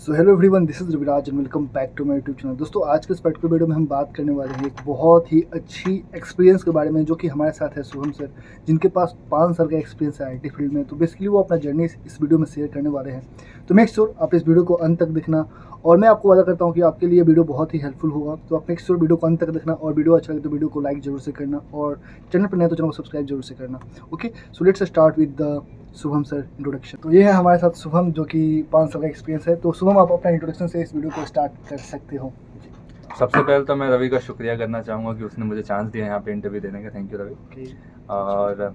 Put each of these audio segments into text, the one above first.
So hello everyone, this is Raviraj and welcome back to my YouTube channel. दोस्तों, आज के इस पर्टिकुलर वीडियो में हम बात करने वाले हैं एक बहुत ही अच्छी एक्सपीरियंस के बारे में, जो कि हमारे साथ है शुभम सर, जिनके पास 5 साल का एक्सपीरियंस है आईटी फील्ड में। तो बेसिकली वो अपना जर्नी इस वीडियो में शेयर करने वाले हैं। तो मेक श्योर आप इस वीडियो को अंत तक देखना, और मैं आपको वादा करता हूँ कि आपके लिए वीडियो बहुत ही हेल्पफुल होगा। तो आप मेक श्योर वीडियो को अंत तक देखना, और वीडियो अच्छा लगे तो वीडियो को लाइक जरूर से करना, और चैनल पर नए तो चैनल को सब्सक्राइब जरूर से करना। Okay, so let's start with the Shubham sir introduction. तो ये है हमारे साथ शुभम, जो कि 5 साल का एक्सपीरियंस है। तो शुभम, आप अपना इंट्रोडक्शन से इस वीडियो को स्टार्ट कर सकते हो। सबसे पहले तो मैं रवि का शुक्रिया करना चाहूँगा कि उसने मुझे चांस दिया यहाँ पे इंटरव्यू देने का। Thank you Ravi. और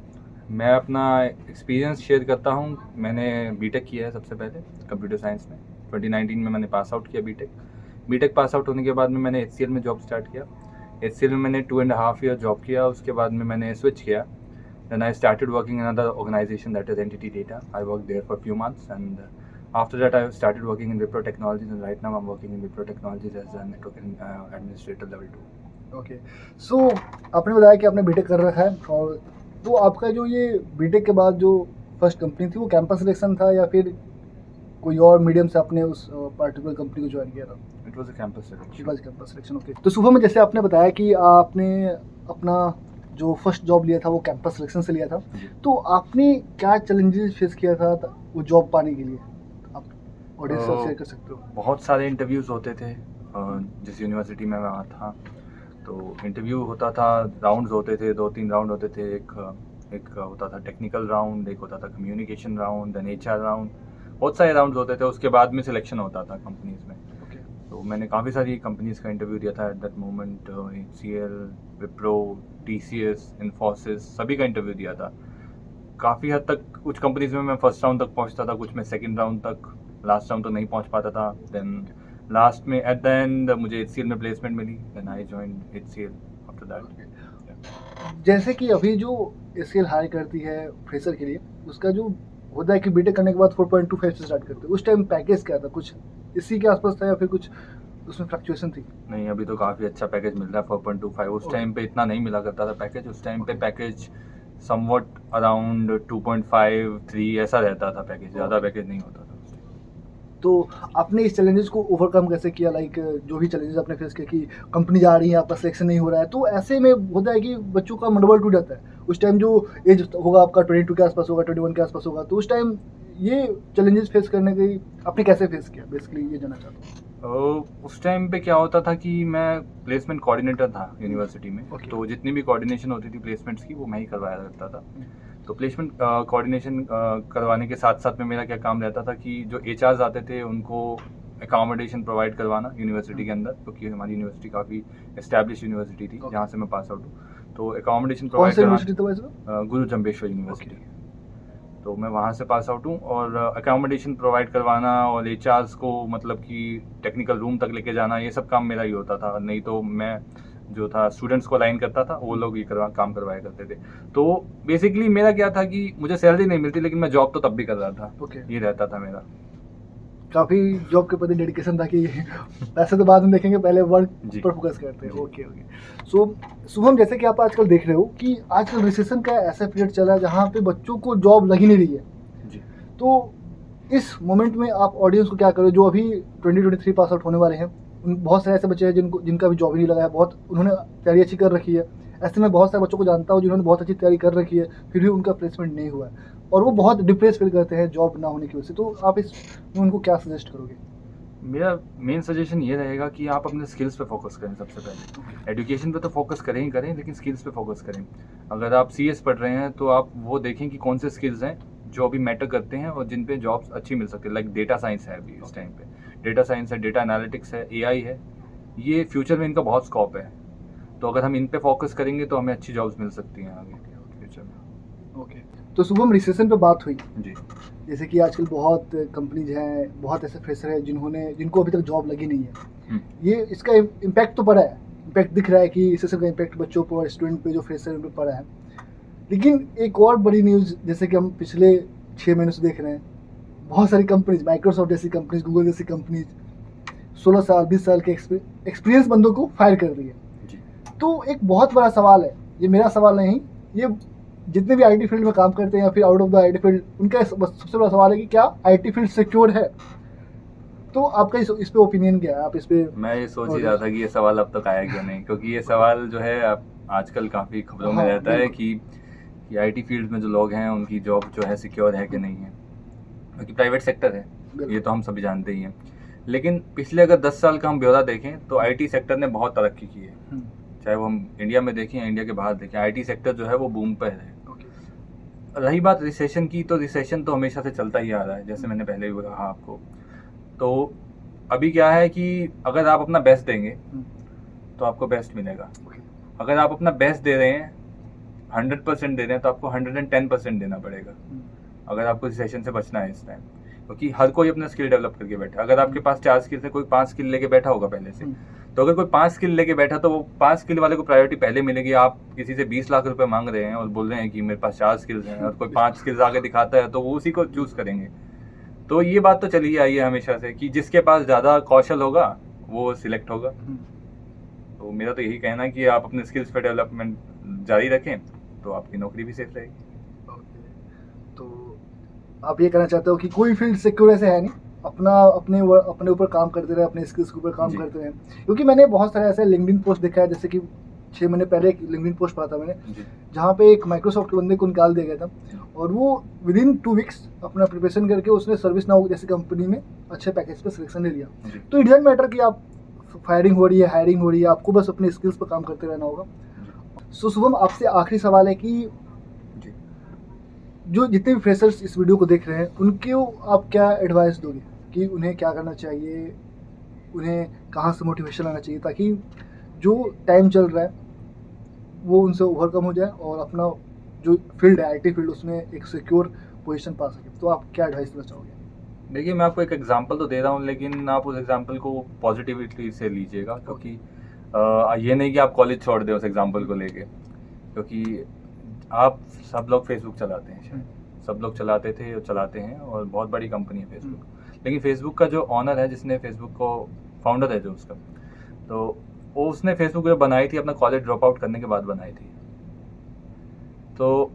मैं अपना एक्सपीरियंस शेयर करता हूँ। मैंने बीटेक किया है सबसे पहले कंप्यूटर साइंस में। 2019 में मैंने पास आउट किया बीटेक पास आउट होने के बाद में मैंने HCL में जॉब स्टार्ट किया। HCL में मैंने 2.5 ईयर जॉब किया। उसके बाद में मैंने स्विच किया। Then I started working in another organization, that is Entity Data. I worked there for a few months, and after that I started working in Wipro Technologies, and right now I'm working in Wipro Technologies as a network administrator level 2. Okay, सो आपने बताया कि आपने BTech कर रखा है, और तो आपका जो ये बीटेक के बाद जो फर्स्ट कंपनी थी वो कैंपस सिलेक्शन था, या फिर कोई और मीडियम से आपने उस पार्टिकुलर कंपनी को ज्वाइन किया था? It was a campus selection. It was campus selection. Okay, तो सुबह में जैसे आपने बताया कि आपने अपना जो फर्स्ट जॉब लिया था वो कैंपस सिलेक्शन से लिया था, तो आपने क्या चैलेंजेस फेस किया था वो जॉब पाने के लिए? आप ऑडियंस से शेयर कर सकते हो। बहुत सारे इंटरव्यूज़ होते थे जिस यूनिवर्सिटी में मैं था। तो इंटरव्यू होता था, राउंड्स होते थे, 2-3 राउंड होते थे। एक होता था टेक्निकल राउंड, एक होता था communication round, then HR round. बहुत सारे राउंड्स होते थे। उसके बाद में सिलेक्शन होता था कंपनीज़ में। तो मैंने काफ़ी सारी कंपनीज़ का इंटरव्यू दिया था at that moment. HCL, Wipro, TCS, Infosys, सभी का इंटरव्यू दिया था। काफ़ी हद तक कुछ कंपनीज़ में मैं फर्स्ट राउंड तक पहुंचता था, कुछ में सेकंड राउंड तक, लास्ट राउंड तो नहीं पहुंच पाता था। देन लास्ट में एट द एंड मुझे HCL में प्लेसमेंट मिली। Then I joined HCL after that. जैसे कि अभी जो एचसीएल हायर करती है फ्रेशर के लिए, उसका जो होता है कि बीटेक करने के बाद 4.25 से स्टार्ट करते हैं, उस टाइम पैकेज क्या था? कुछ इसी के आसपास था या फिर कुछ उसमें फ्लक्चुएशन थी? नहीं, अभी तो काफ़ी अच्छा पैकेज मिल रहा है 4.25। उस टाइम पे इतना नहीं मिला करता था पैकेज। उस टाइम पे पैकेज समवट अराउंड 2.5, 3 ऐसा रहता था पैकेज, ज़्यादा पैकेज नहीं होता था। तो आपने इस चैलेंजेस को ओवरकम कैसे किया? लाइक जो भी चैलेंजेस आपने फेस किए कि कंपनी जा रही है, आपका सिलेक्शन नहीं हो रहा है, तो ऐसे में होता है कि बच्चों का मनोबल टूट जाता है। उस टाइम जो एज होगा आपका 22 के आसपास होगा, 21 के आसपास होगा, तो उस टाइम ये चैलेंजेस फेस करने की आपने कैसे फेस किया? बेसिकली ये जानना चाहता हूँ। उस टाइम पे क्या होता था कि मैं प्लेसमेंट कोऑर्डिनेटर था यूनिवर्सिटी में। Okay. तो जितनी भी कोऑर्डिनेशन होती थी प्लेसमेंट्स की, वो मैं ही करवाया करता था। तो प्लेसमेंट कोऑर्डिनेशन करवाने के साथ साथ में मेरा क्या काम रहता था कि जो HRs आते थे उनको एकोमोडेशन प्रोवाइड करवाना यूनिवर्सिटी के अंदर, क्योंकि हमारी यूनिवर्सिटी काफ़ी एस्टैब्लिश यूनिवर्सिटी थी जहाँ से मैं पास आउट हूँ। तो एकोमोडेशन कौन प्रोवाइड सा यूनिवर्सिटी था वैसे? गुरु जम्बेश्वर यूनिवर्सिटी। तो मैं वहाँ से पास आउट हूँ, और अकोमोडेशन प्रोवाइड करवाना और HRs को मतलब कि टेक्निकल रूम तक लेके जाना, ये सब काम मेरा ही होता था। नहीं तो मैं जो था स्टूडेंट्स को अलाइन करता था, वो लोग ये काम करवाया करते थे। तो बेसिकली मेरा क्या था कि मुझे सैलरी नहीं मिलती, लेकिन मैं जॉब तो तब भी कर रहा था। Okay. ये रहता था मेरा। काफ़ी जॉब के प्रति डेडिकेशन था कि पैसे तो बाद में देखेंगे, पहले वर्क जी। पर फोकस करते हैं। Okay okay. सो शुभम, जैसे कि आप आजकल देख रहे हो कि आजकल रिसेशन का ऐसा पीरियड चल रहा है जहाँ पे बच्चों को जॉब लग ही नहीं रही है। जी। तो इस मोमेंट में आप ऑडियंस को क्या करो, जो अभी 2023 पास आउट होने वाले हैं, बहुत सारे ऐसे बच्चे हैं जिनका भी जॉब ही नहीं लगा है, बहुत उन्होंने तैयारी अच्छी कर रखी है। ऐसे में बहुत सारे बच्चों को जानता हूँ जिन्होंने बहुत अच्छी तैयारी कर रखी है, फिर भी उनका प्लेसमेंट नहीं हुआ है, और वो बहुत डिप्रेस फील करते हैं जॉब ना होने की वजह से। तो आप इस उनको क्या सजेस्ट करोगे? मेरा मेन सजेशन ये रहेगा कि आप अपने स्किल्स पे फोकस करें। सबसे पहले एजुकेशन पे तो फोकस करें ही करें, लेकिन स्किल्स पे फोकस करें। अगर आप CS पढ़ रहे हैं तो आप वो देखें कि कौन से स्किल्स हैं जो अभी मैटर करते हैं और जिन पे जॉब्स अच्छी मिल सकती है। लाइक डेटा साइंस है अभी इस टाइम पे, डेटा साइंस है, डेटा एनालिटिक्स है, AI है। ये फ्यूचर में इनका बहुत स्कोप है। तो अगर हम इन पे फोकस करेंगे तो हमें अच्छी जॉब्स मिल सकती हैं आगे फ्यूचर में। ओके, तो शुभम, रिसेशन पे बात हुई। जी। जैसे कि आजकल बहुत कंपनीज हैं, बहुत ऐसे फ्रेशर हैं जिनको अभी तक जॉब लगी नहीं है। ये इसका इम्पैक्ट तो पड़ा है, इम्पैक्ट दिख रहा है कि रिसेशन का इम्पैक्ट बच्चों पर, स्टूडेंट पे, जो फ्रेशर उन पर पड़ा है। लेकिन एक और बड़ी न्यूज़, जैसे कि हम पिछले 6 महीनों से देख रहे हैं, बहुत सारी कंपनीज, माइक्रोसॉफ्ट जैसी कंपनीज, गूगल जैसी कंपनीज 16 साल 20 साल के एक्सपीरियंस बंदों को फायर कर रही है। जी। तो एक बहुत बड़ा सवाल है, ये मेरा सवाल नहीं, ये जितने भी आईटी फील्ड में काम करते हैं या फिर out of the IT field, उनका सबसे बड़ा सवाल है कि क्या आईटी फील्ड सिक्योर है? तो आपका इस पे ओपिनियन क्या है, आप इस पे? मैं ये सोच ही रहा था कि ये सवाल अब तक आया क्यों नहीं, क्योंकि ये सवाल जो है अब आजकल काफ़ी खबरों में हाँ, रहता है बिल्कुल। कि आईटी फील्ड में जो लोग हैं उनकी जॉब जो है सिक्योर है कि नहीं है, क्योंकि प्राइवेट सेक्टर है, बिल्कुल। ये तो हम सभी जानते ही हैं। लेकिन पिछले अगर 10 साल का हम ब्यौरा देखें तो आईटी सेक्टर ने बहुत तरक्की की है, हम्म, चाहे वो हम इंडिया में देखें या इंडिया के बाहर देखें, आईटी सेक्टर जो है वो बूम पर है। ओके। रही बात रिसेशन की, तो रिसेशन तो हमेशा से चलता ही आ रहा है, जैसे मैंने पहले भी कहा आपको। तो अभी क्या है कि अगर आप अपना बेस्ट देंगे तो आपको बेस्ट मिलेगा। ओके। अगर आप अपना बेस्ट दे रहे हैं, 100% दे रहे हैं, तो आपको 110% देना पड़ेगा अगर आपको रिसेशन से बचना है इस टाइम, क्योंकि हर कोई अपना स्किल डेवलप करके बैठा है। अगर आपके पास 4 स्किल है, कोई 5 स्किल लेके बैठा होगा पहले से, तो अगर कोई 5 स्किल लेके बैठा तो वो 5 स्किल वाले को प्रायोरिटी पहले मिलेगी। आप किसी से 20 लाख रुपए मांग रहे हैं और बोल रहे हैं कि मेरे पास 4 स्किल्स हैं, और कोई 5 स्किल्स आगे दिखाता है तो वो उसी को चूज करेंगे। तो ये बात तो चली आई है हमेशा से कि जिसके पास ज़्यादा कौशल होगा वो सिलेक्ट होगा। तो मेरा तो यही कहना है कि आप अपने स्किल्स पे डेवलपमेंट जारी रखें तो आपकी नौकरी भी सेफ रहेगी। ओके। तो आप ये कहना चाहते हो कि कोई फील्ड सिक्योर ऐसे है नहीं, अपना अपने ऊपर काम करते रहे, अपने स्किल्स के ऊपर काम जी। करते रहे। क्योंकि मैंने बहुत सारे ऐसे लिंक्डइन पोस्ट देखा है, जैसे कि 6 महीने पहले एक लिंक्डइन पोस्ट पढ़ा था मैंने, जी। जहाँ पे एक माइक्रोसॉफ्ट के बंदे को निकाल दिया गया था, और वो विद इन 2 वीक्स अपना प्रिपरेशन करके उसने सर्विस नाउ जैसी कंपनी में अच्छे पैकेज पे सिलेक्शन ले लिया। जी। तो इट डजंट मैटर कि आप फायरिंग हो रही है, हायरिंग हो रही है, आपको बस अपने स्किल्स पर काम करते रहना होगा। सो शुभम, आपसे आखिरी सवाल है कि जी। जो जितने भी फ्रेशर्स इस वीडियो को देख रहे हैं उनको आप क्या एडवाइस दोगे कि उन्हें क्या करना चाहिए, उन्हें कहाँ से मोटिवेशन आना चाहिए, ताकि जो टाइम चल रहा है वो उनसे ओवरकम हो जाए और अपना जो फील्ड है आईटी फील्ड उसमें एक सिक्योर पोजीशन पा सके? तो आप क्या एडवाइस देना चाहोगे? देखिए, मैं आपको एक एग्जांपल तो दे रहा हूँ, लेकिन आप उस एग्जांपल को पॉजिटिविटी से लीजिएगा, क्योंकि ये नहीं कि आप कॉलेज छोड़ दें उस एग्जांपल को लेके, क्योंकि आप सब लोग फेसबुक चलाते हैं, शायद सब लोग चलाते थे और चलाते हैं, और बहुत बड़ी कंपनी है फेसबुक। लेकिन फेसबुक का जो ऑनर है, जिसने फेसबुक को फाउंडर है जो उसका, तो वो उसने फेसबुक जो बनाई थी अपना कॉलेज ड्रॉप आउट करने के बाद बनाई थी। तो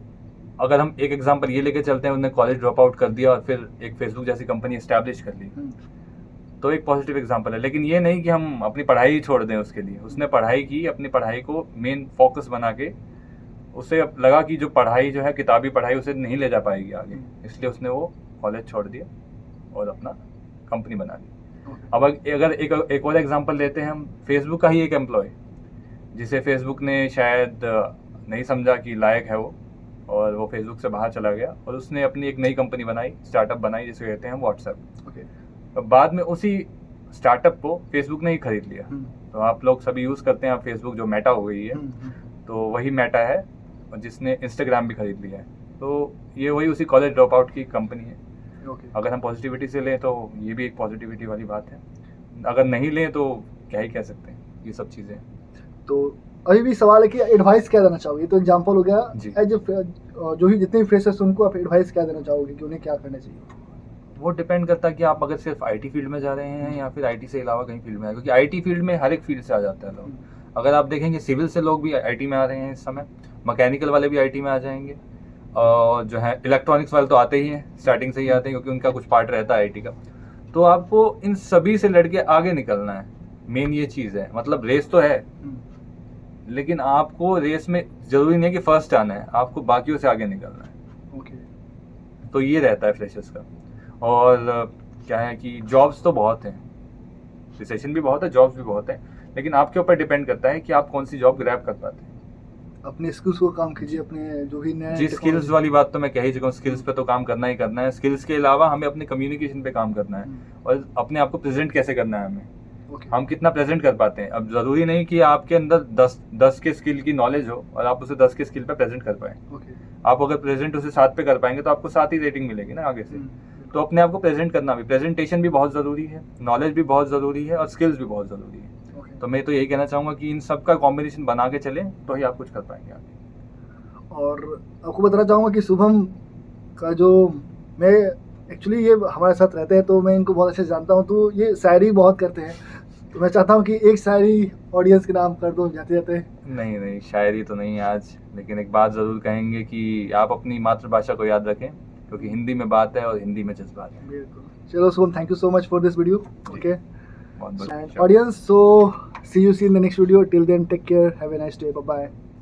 अगर हम एक एग्जांपल ये लेके चलते हैं, उन्होंने कॉलेज ड्रॉप आउट कर दिया और फिर एक फेसबुक जैसी कंपनी एस्टैब्लिश कर ली, तो एक पॉजिटिव एग्जांपल है। लेकिन ये नहीं कि हम अपनी पढ़ाई ही छोड़ दें उसके लिए। उसने पढ़ाई की, अपनी पढ़ाई को मेन फोकस बना के, उसे अब लगा कि जो पढ़ाई जो है किताबी पढ़ाई उसे नहीं ले जा पाएगी आगे, इसलिए उसने वो कॉलेज छोड़ दिया और अपना कंपनी बना ली। अब अगर एक और एग्जांपल लेते हैं हम, फेसबुक का ही एक एम्प्लॉय जिसे फेसबुक ने शायद नहीं समझा कि लायक है वो, और वो फेसबुक से बाहर चला गया और उसने अपनी एक नई कंपनी बनाई, स्टार्टअप बनाई, जिसे कहते हैं व्हाट्सएप। अब बाद में उसी स्टार्टअप को फेसबुक ने ही खरीद लिया। तो आप लोग सभी यूज़ करते हैं, आप फेसबुक जो मेटा हो गई है, तो वही मेटा है, और जिसने इंस्टाग्राम भी खरीद लिया है। तो ये वही उसी कॉलेज ड्रॉप आउट की कंपनी है। अगर हम पॉजिटिविटी से लें तो ये भी एक पॉजिटिविटी वाली बात है, अगर नहीं लें तो क्या ही कह सकते हैं, ये सब चीज़ें। तो अभी भी सवाल है कि एडवाइस क्या देना चाहोगे? तो एग्जांपल हो गया, एज जो भी जितने भी फ्रेशर्स उनको आप एडवाइस क्या देना चाहोगे कि उन्हें क्या करना चाहिए? वो डिपेंड करता है कि आप अगर सिर्फ आईटी फील्ड में जा रहे हैं या फिर आईटी से अलावा कहीं फील्ड में है, क्योंकि आईटी फील्ड में हर एक फील्ड से आ जाता है लोग। अगर आप देखेंगे सिविल से लोग भी आईटी में आ रहे हैं इस समय, मैकेनिकल वाले भी आईटी में आ जाएंगे, और जो है इलेक्ट्रॉनिक्स वाले तो आते ही हैं, स्टार्टिंग से ही आते हैं, क्योंकि उनका कुछ पार्ट रहता है आईटी का। तो आपको इन सभी से लड़के आगे निकलना है, मेन ये चीज़ है। मतलब रेस तो है, लेकिन आपको रेस में ज़रूरी नहीं है कि फर्स्ट आना है, आपको बाकियों से आगे निकलना है। तो ये रहता है फ्रेशर्स का। और क्या है कि जॉब्स तो बहुत हैं, रिसेशन भी बहुत है, जॉब्स भी बहुत है, लेकिन आपके ऊपर डिपेंड करता है कि आप कौन सी जॉब ग्रैब कर पाते हैं। अपने स्किल्स को काम कीजिए, अपने जो भी नए जी, स्किल्स वाली बात तो मैं कह ही चुका हूँ, स्किल्स पे तो काम करना ही करना है। स्किल्स के अलावा हमें अपने कम्युनिकेशन पे काम करना है, और अपने आप को प्रेजेंट कैसे करना है हमें, हम कितना प्रेजेंट कर पाते हैं। अब ज़रूरी नहीं कि आपके अंदर 10 के स्किल की नॉलेज हो और आप उसे 10 के स्किल पे प्रेजेंट कर पाएँ। आप अगर प्रेजेंट उसे 7 पे कर पाएंगे तो आपको 7 ही रेटिंग मिलेगी ना आगे से। तो अपने आप को प्रेजेंट करना भी, प्रेजेंटेशन भी बहुत ज़रूरी है, नॉलेज भी बहुत ज़रूरी है, और स्किल्स भी बहुत ज़रूरी है। तो मैं तो यही कहना चाहूँगा कि इन सब का कॉम्बिनेशन बना के चलें तो ही आप कुछ कर पाएंगे आगे। और आपको बताना चाहूँगा कि शुभम का जो, मैं एक्चुअली ये हमारे साथ रहते हैं तो मैं इनको बहुत अच्छे से जानता हूँ, तो ये शायरी बहुत करते हैं। तो मैं चाहता हूँ कि एक शायरी ऑडियंस के नाम कर दो जाते जाते। नहीं, शायरी तो नहीं आज, लेकिन एक बात ज़रूर कहेंगे कि आप अपनी मातृभाषा को याद रखें, क्योंकि हिंदी में बात है और हिंदी में जज्बात है। बिल्कुल। चलो Shubham, thank you so much for this video. Okay. बहुत बहुत And audience, so see you in the next video. Till then, take care. Have a nice day. Bye bye.